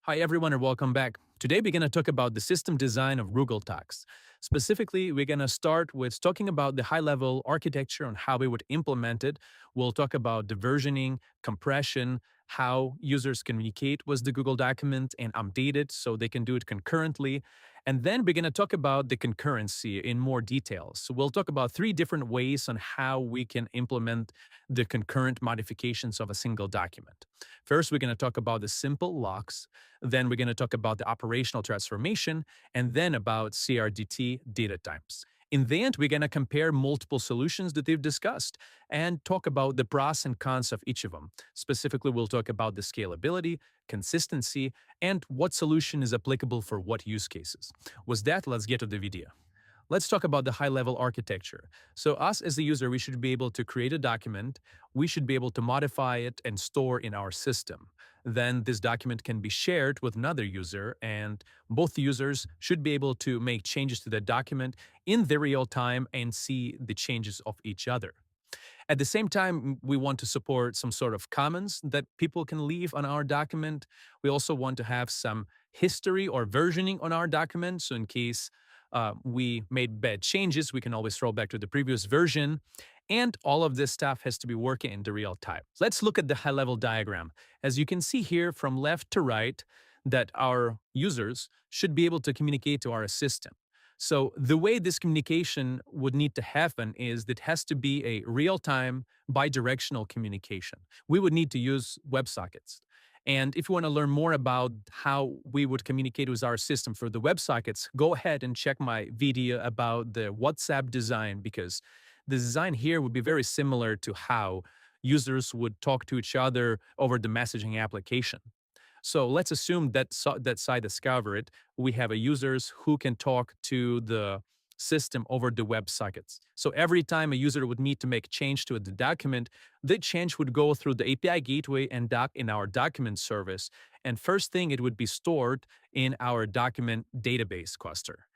Hi everyone and welcome back. Today we're going to talk about the system design of Google Docs. Specifically, we're going to start with talking about the high-level architecture and how we would implement it. We'll talk about the versioning, compression, how users communicate with the Google document and update it so they can do it concurrently. And then we're going to talk about the concurrency in more details. So we'll talk about three different ways on how we can implement the concurrent modifications of a single document. First, we're going to talk about the simple locks. Then we're going to talk about the operational transformation, and then about CRDT data types. In the end, we're going to compare multiple solutions that they've discussed and talk about the pros and cons of each of them. Specifically, we'll talk about the scalability, consistency, and what solution is applicable for what use cases. With that, let's get to the video. Let's talk about the high-level architecture. So us as the user, we should be able to create a document, we should be able to modify it and store in our system. Then this document can be shared with another user, and both users should be able to make changes to that document in the real time and see the changes of each other. At the same time, we want to support some sort of comments that people can leave on our document. We also want to have some history or versioning on our document. So in case we made bad changes, we can always roll back to the previous version. And all of this stuff has to be working in the real time. Let's look at the high-level diagram. As you can see here from left to right, that our users should be able to communicate to our assistant. So the way this communication would need to happen is that it has to be a real-time, bidirectional communication. We would need to use WebSockets. And if you want to learn more about how we would communicate with our system for the WebSockets, go ahead and check my video about the WhatsApp design, because the design here would be very similar to how users would talk to each other over the messaging application. So let's assume that that site discovered we have a users who can talk to the system over the WebSockets. So every time a user would need to make change to the document, the change would go through the API gateway and doc in our document service. And first thing, it would be stored in our document database cluster.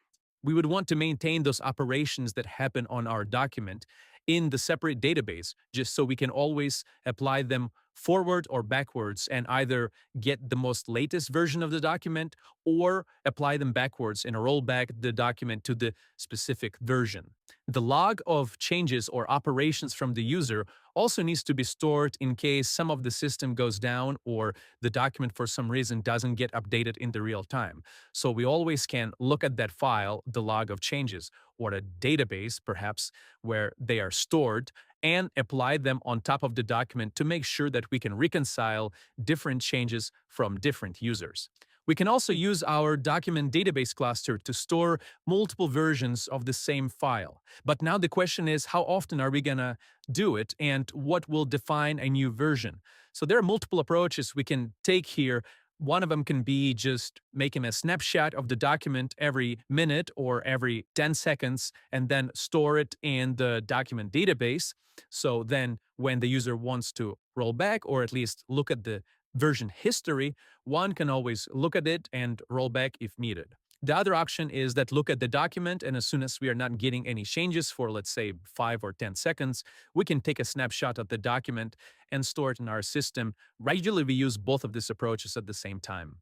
We would want to maintain those operations that happen on our document in the separate database, just so we can always apply them forward or backwards and either get the most latest version of the document or apply them backwards and roll back the document to the specific version. The log of changes or operations from the user also needs to be stored in case some of the system goes down or the document for some reason doesn't get updated in the real time. So we always can look at that file, the log of changes, or a database perhaps where they are stored, and apply them on top of the document to make sure that we can reconcile different changes from different users. We can also use our document database cluster to store multiple versions of the same file. But now the question is, how often are we going to do it, and what will define a new version? So there are multiple approaches we can take here. One of them can be just making a snapshot of the document every minute or every 10 seconds and then store it in the document database. So then when the user wants to roll back or at least look at the version history, one can always look at it and roll back if needed. The other option is that look at the document, and as soon as we are not getting any changes for, let's say, 5 or 10 seconds, we can take a snapshot of the document and store it in our system. Regularly, we use both of these approaches at the same time.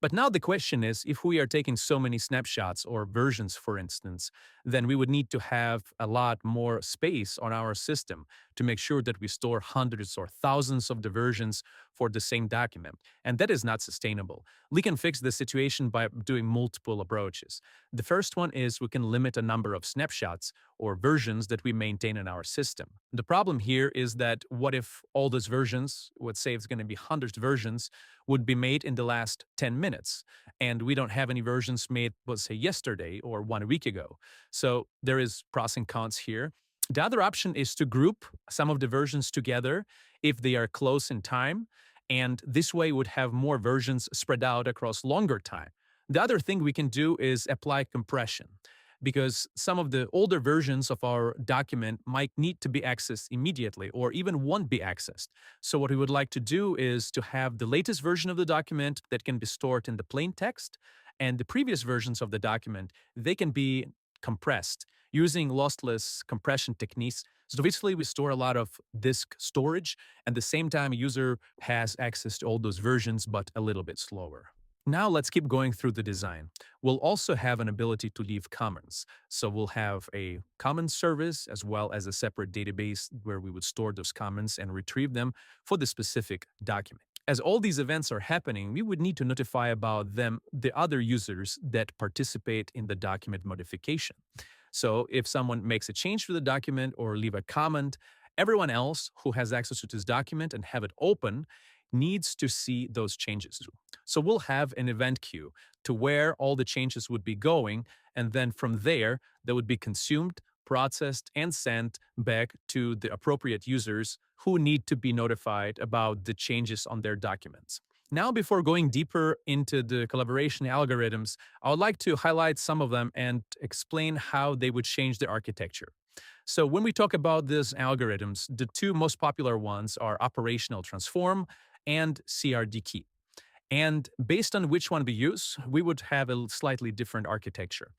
But now the question is, if we are taking so many snapshots or versions, for instance, then we would need to have a lot more space on our system to make sure that we store hundreds or thousands of the versions for the same document. And that is not sustainable. We can fix the situation by doing multiple approaches. The first one is we can limit a number of snapshots or versions that we maintain in our system. The problem here is that what if all those versions, let's say it's going to be hundreds of versions, would be made in the last 10 minutes, and we don't have any versions made, let's say, yesterday or 1 week ago. So there is pros and cons here. The other option is to group some of the versions together if they are close in time, and this way would have more versions spread out across longer time. The other thing we can do is apply compression, because some of the older versions of our document might need to be accessed immediately or even won't be accessed. So what we would like to do is to have the latest version of the document that can be stored in the plain text, and the previous versions of the document, they can be compressed using lossless compression techniques. So basically, we store a lot of disk storage, and at the same time, a user has access to all those versions, but a little bit slower. Now let's keep going through the design. We'll also have an ability to leave comments. So we'll have a comment service as well as a separate database where we would store those comments and retrieve them for the specific document. As all these events are happening, we would need to notify about them the other users that participate in the document modification. So if someone makes a change to the document or leave a comment, everyone else who has access to this document and have it open needs to see those changes. So we'll have an event queue to where all the changes would be going, and then from there, they would be consumed, processed, and sent back to the appropriate users who need to be notified about the changes on their documents. Now, before going deeper into the collaboration algorithms, I would like to highlight some of them and explain how they would change the architecture. So when we talk about these algorithms, the two most popular ones are operational transform and CRDT. And based on which one we use, we would have a slightly different architecture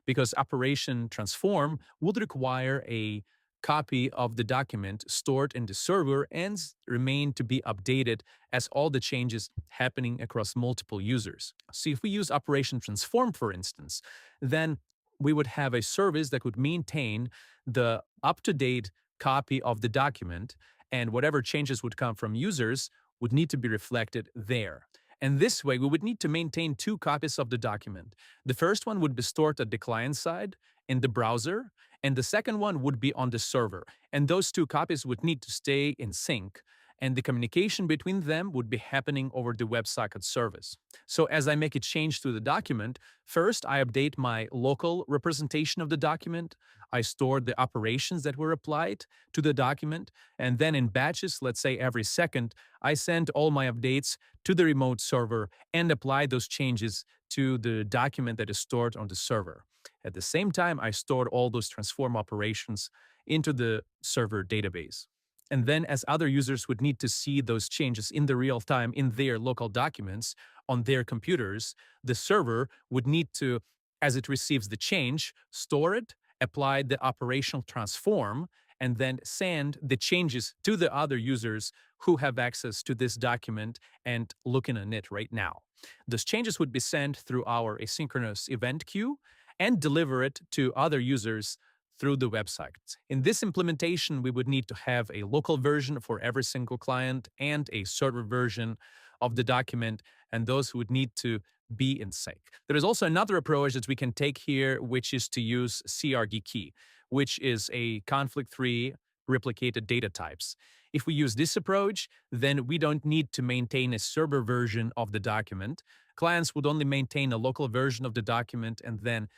because Operation Transform would require a copy of the document stored in the server and remain to be updated as all the changes happening across multiple users. So if we use Operation Transform, for instance, then we would have a service that would maintain the up-to-date copy of the document, and whatever changes would come from users would need to be reflected there. And this way, we would need to maintain two copies of the document. The first one would be stored at the client side in the browser, and the second one would be on the server. And those two copies would need to stay in sync, and the communication between them would be happening over the WebSocket service. So as I make a change to the document, first I update my local representation of the document, I store the operations that were applied to the document, and then in batches, let's say every second, I send all my updates to the remote server and apply those changes to the document that is stored on the server. At the same time, I stored all those transform operations into the server database. And then as other users would need to see those changes in the real time in their local documents on their computers, the server would need to, as it receives the change, store it, apply the operational transform, and then send the changes to the other users who have access to this document and looking at it right now. Those changes would be sent through our asynchronous event queue and deliver it to other users through the website. In this implementation, we would need to have a local version for every single client and a server version of the document, and those would need to be in sync. There is also another approach that we can take here, which is to use CRDT, which is a conflict-free replicated data types. If we use this approach, then we don't need to maintain a server version of the document. Clients would only maintain a local version of the document and then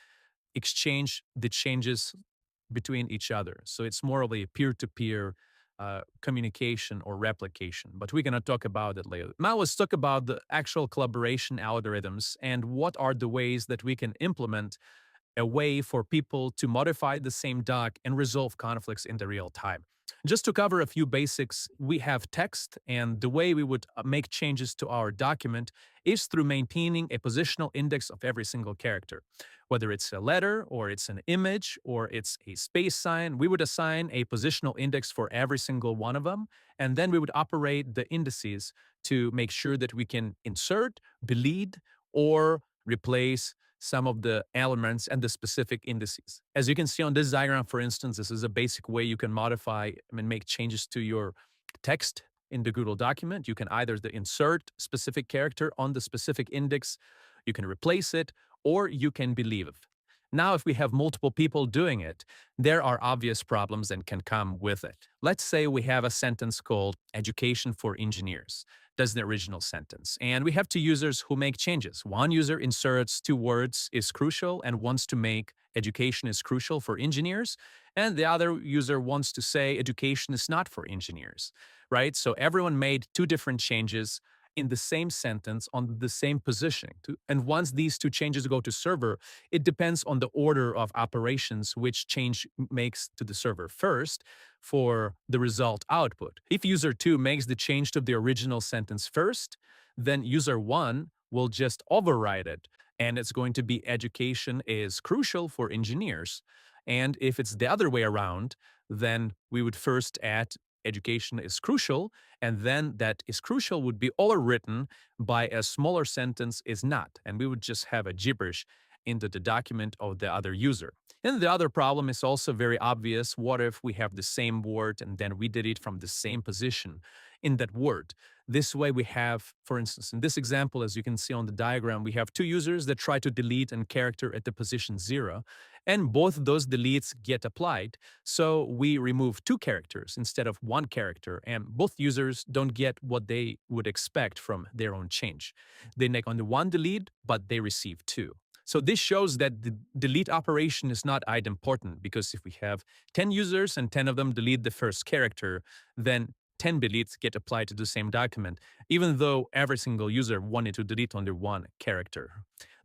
exchange the changes between each other. So it's more of a peer-to-peer communication or replication, but we're going to talk about it later. Now let's talk about the actual collaboration algorithms and what are the ways that we can implement a way for people to modify the same doc and resolve conflicts in the real time. Just to cover a few basics, we have text, and the way we would make changes to our document is through maintaining a positional index of every single character. Whether it's a letter, or it's an image, or it's a space sign, we would assign a positional index for every single one of them, and then we would operate the indices to make sure that we can insert, delete, or replace some of the elements and the specific indices. As you can see on this diagram, for instance, this is a basic way you can modify and make changes to your text in the Google document. You can either insert specific character on the specific index, you can replace it, or you can believe it. Now, if we have multiple people doing it, there are obvious problems that can come with it. Let's say we have a sentence called education for engineers. That's the original sentence. And we have two users who make changes. One user inserts two words is crucial and wants to make education is crucial for engineers. And the other user wants to say education is not for engineers, right? So everyone made two different changes in the same sentence on the same positioning. And once these two changes go to server, it depends on the order of operations which change makes to the server first for the result output. If user 2 makes the change to the original sentence first, then user 1 will just override it, and it's going to be education is crucial for engineers. And if it's the other way around, then we would first add education is crucial, and then that is crucial would be overwritten by a smaller sentence is not, and we would just have a gibberish into the document of the other user. And the other problem is also very obvious. What if we have the same word and then we delete from the same position in that word? This way we have, for instance, in this example, as you can see on the diagram, we have two users that try to delete a character at the position 0, and both those deletes get applied. So we remove two characters instead of one character, and both users don't get what they would expect from their own change. They make only one delete, but they receive two. So this shows that the delete operation is not idempotent, because if we have 10 users and 10 of them delete the first character, then 10 deletes get applied to the same document, even though every single user wanted to delete only one character.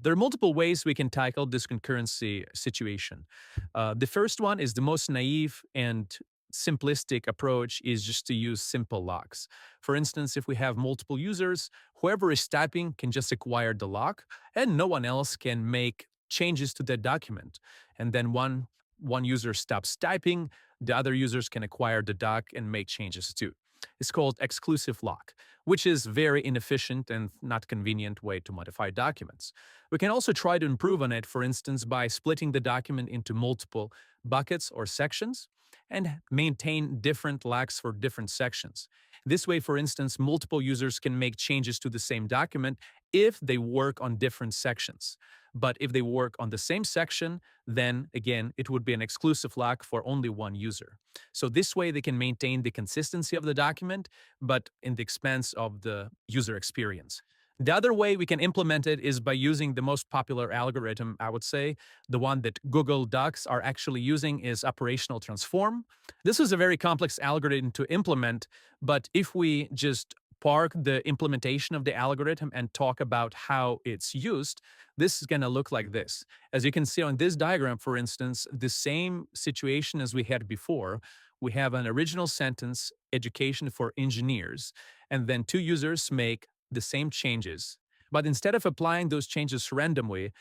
There are multiple ways we can tackle this concurrency situation. The first one is the most naive and simplistic approach is just to use simple locks. For instance, if we have multiple users, whoever is typing can just acquire the lock and no one else can make changes to that document. And then one user stops typing, the other users can acquire the doc and make changes too. It's called exclusive lock, which is very inefficient and not convenient way to modify documents. We can also try to improve on it, for instance, by splitting the document into multiple buckets or sections and maintain different locks for different sections. This way, for instance, multiple users can make changes to the same document if they work on different sections. But if they work on the same section, then again, it would be an exclusive lock for only one user. So this way they can maintain the consistency of the document, but in the expense of the user experience. The other way we can implement it is by using the most popular algorithm, I would say. The one that Google Docs are actually using is operational transform. This is a very complex algorithm to implement, but if we just park the implementation of the algorithm and talk about how it's used, this is going to look like this. As you can see on this diagram, for instance, the same situation as we had before. We have an original sentence, education for engineers, and then two users make the same changes. But instead of applying those changes randomly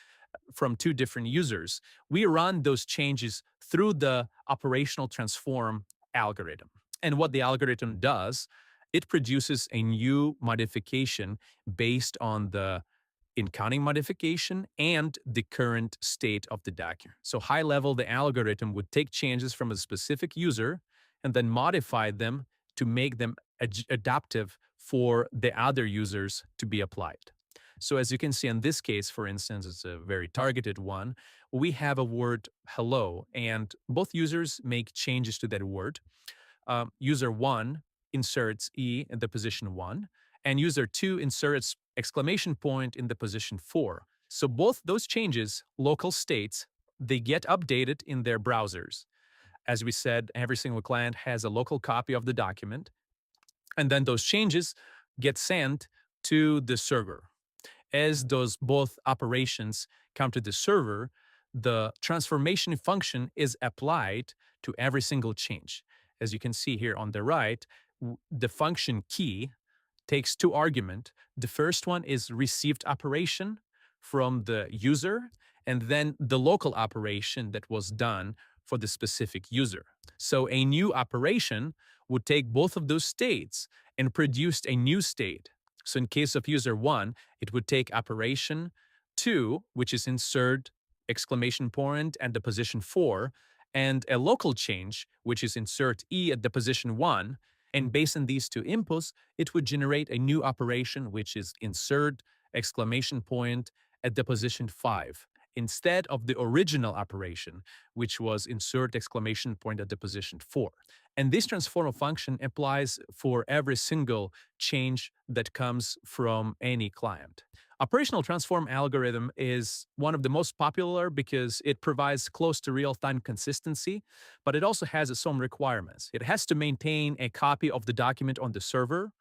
from two different users, we run those changes through the operational transform algorithm. And what the algorithm does, it produces a new modification based on the incoming modification and the current state of the document. So high level, the algorithm would take changes from a specific user and then modify them to make them adaptive for the other users to be applied. So as you can see in this case, for instance, it's a very targeted one. We have a word hello, and both users make changes to that word. User 1 inserts E in the position 1, and user 2 inserts exclamation point in the position 4. So both those changes, local states, they get updated in their browsers. As we said, every single client has a local copy of the document, and then those changes get sent to the server. As those both operations come to the server, the transformation function is applied to every single change. As you can see here on the right, the function key takes two arguments. The first one is received operation from the user, and then the local operation that was done for the specific user. So a new operation would take both of those states and produce a new state. So in case of user 1, it would take operation 2, which is insert exclamation point at the position 4, and a local change, which is insert E at the position 1, and based on these two inputs, it would generate a new operation, which is insert exclamation point at the position 5, instead of the original operation, which was insert exclamation point at the position 4. And this transform function applies for every single change that comes from any client. Operational transform algorithm is one of the most popular because it provides close to real-time consistency, but it also has its own requirements. It has to maintain a copy of the document on the server,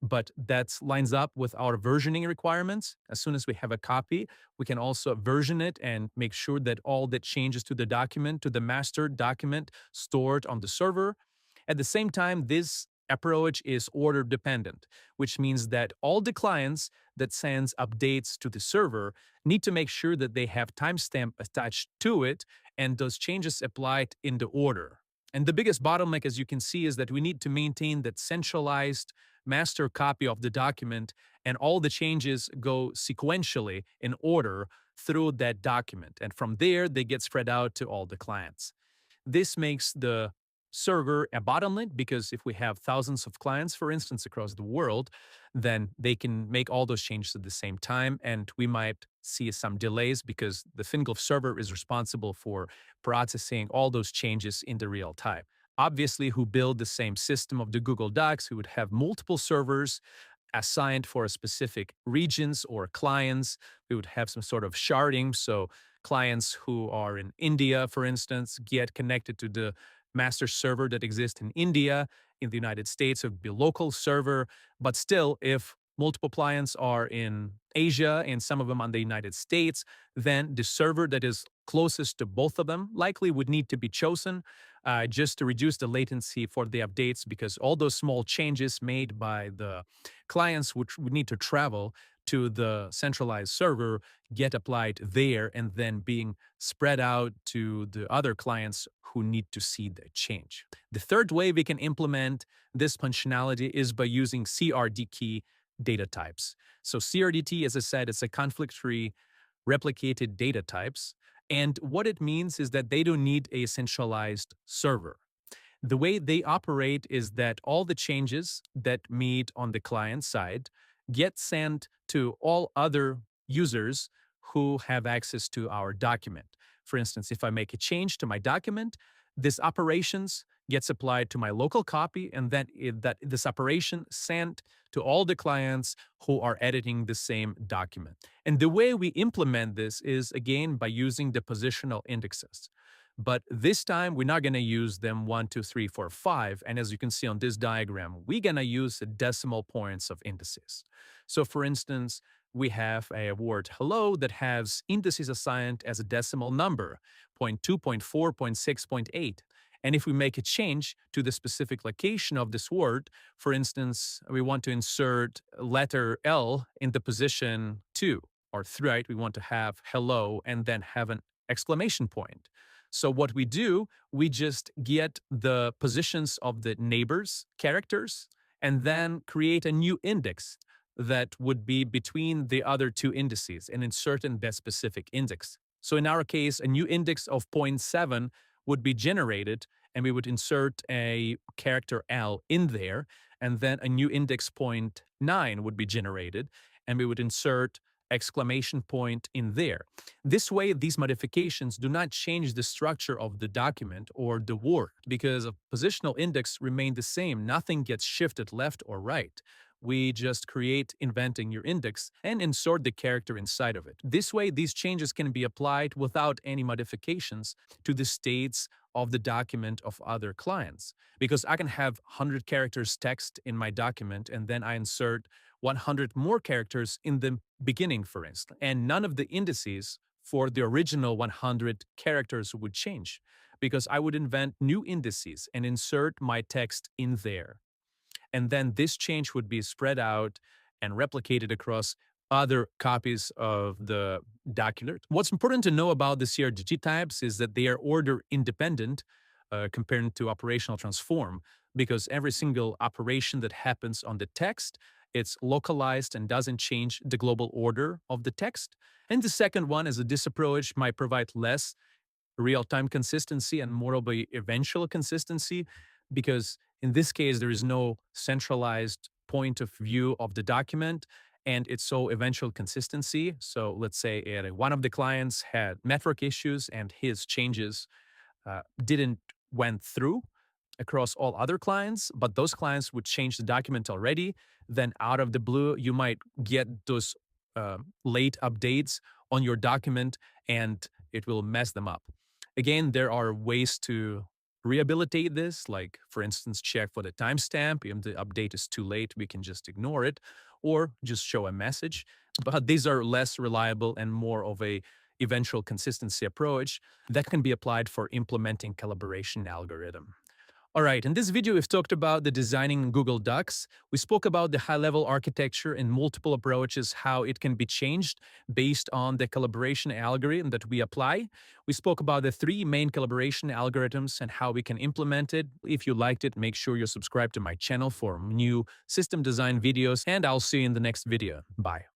but that lines up with our versioning requirements. As soon as we have a copy, we can also version it and make sure that all the changes to the document, to the master document, stored on the server. At the same time, this approach is order dependent, which means that all the clients that sends updates to the server need to make sure that they have timestamp attached to it and those changes applied in the order. And the biggest bottleneck, as you can see, is that we need to maintain that centralized master copy of the document, and all the changes go sequentially in order through that document. And from there, they get spread out to all the clients. This makes the server a bottleneck because if we have thousands of clients, for instance, across the world, then they can make all those changes at the same time. And we might see some delays because the single server is responsible for processing all those changes in the real time. Obviously, who build the same system of the Google Docs, who would have multiple servers assigned for specific regions or clients. We would have some sort of sharding. So clients who are in India, for instance, get connected to the master server that exists in India. In the United States, it would be a local server. But still, if multiple clients are in Asia and some of them on the United States, then the server that is closest to both of them likely would need to be chosen just to reduce the latency for the updates, because all those small changes made by the clients which would need to travel to the centralized server get applied there and then being spread out to the other clients who need to see the change. The third way we can implement this functionality is by using CRDT data types. So CRDT, as I said, it's a conflict-free replicated data types. And what it means is that they don't need a centralized server. The way they operate is that all the changes that meet on the client side get sent to all other users who have access to our document. For instance, if I make a change to my document, this operations gets applied to my local copy, and then this operation sent to all the clients who are editing the same document. And the way we implement this is, again, by using the positional indexes. But this time, we're not going to use them 1, 2, 3, 4, 5. And as you can see on this diagram, we're going to use the decimal points of indices. So for instance, we have a word hello that has indices assigned as a decimal number, 0.2, 0.4, 0.6, 0.8. And if we make a change to the specific location of this word, for instance, we want to insert letter L in the position 2 or 3, right? We want to have hello and then have an exclamation point. So what we do, we just get the positions of the neighbors' characters and then create a new index that would be between the other two indices and insert in that specific index. So in our case, a new index of 0.7 would be generated, and we would insert a character L in there, and then a new index 0.9 would be generated, and we would insert exclamation point in there. This way, these modifications do not change the structure of the document or the word, because a positional index remain the same. Nothing gets shifted left or right. We just create inventing your index and insert the character inside of it. This way, these changes can be applied without any modifications to the states of the document of other clients. Because I can have 100 characters text in my document, and then I insert 100 more characters in the beginning, for instance. And none of the indices for the original 100 characters would change, because I would invent new indices and insert my text in there. And then this change would be spread out and replicated across other copies of the document. What's important to know about the CRDT types is that they are order independent compared to operational transform, because every single operation that happens on the text, it's localized and doesn't change the global order of the text. And the second one is that this approach might provide less real-time consistency and more of a eventual consistency, because in this case, there is no centralized point of view of the document, and it's so eventual consistency. So let's say one of the clients had network issues and his changes didn't went through across all other clients, but those clients would change the document already. Then out of the blue, you might get those late updates on your document, and it will mess them up. Again, there are ways to rehabilitate this, like, for instance, check for the timestamp. If the update is too late, we can just ignore it or just show a message. But these are less reliable and more of a eventual consistency approach that can be applied for implementing calibration algorithm. All right, in this video, we've talked about the designing Google Docs. We spoke about the high-level architecture and multiple approaches, how it can be changed based on the collaboration algorithm that we apply. We spoke about the three main collaboration algorithms and how we can implement it. If you liked it, make sure you subscribe to my channel for new system design videos, and I'll see you in the next video. Bye.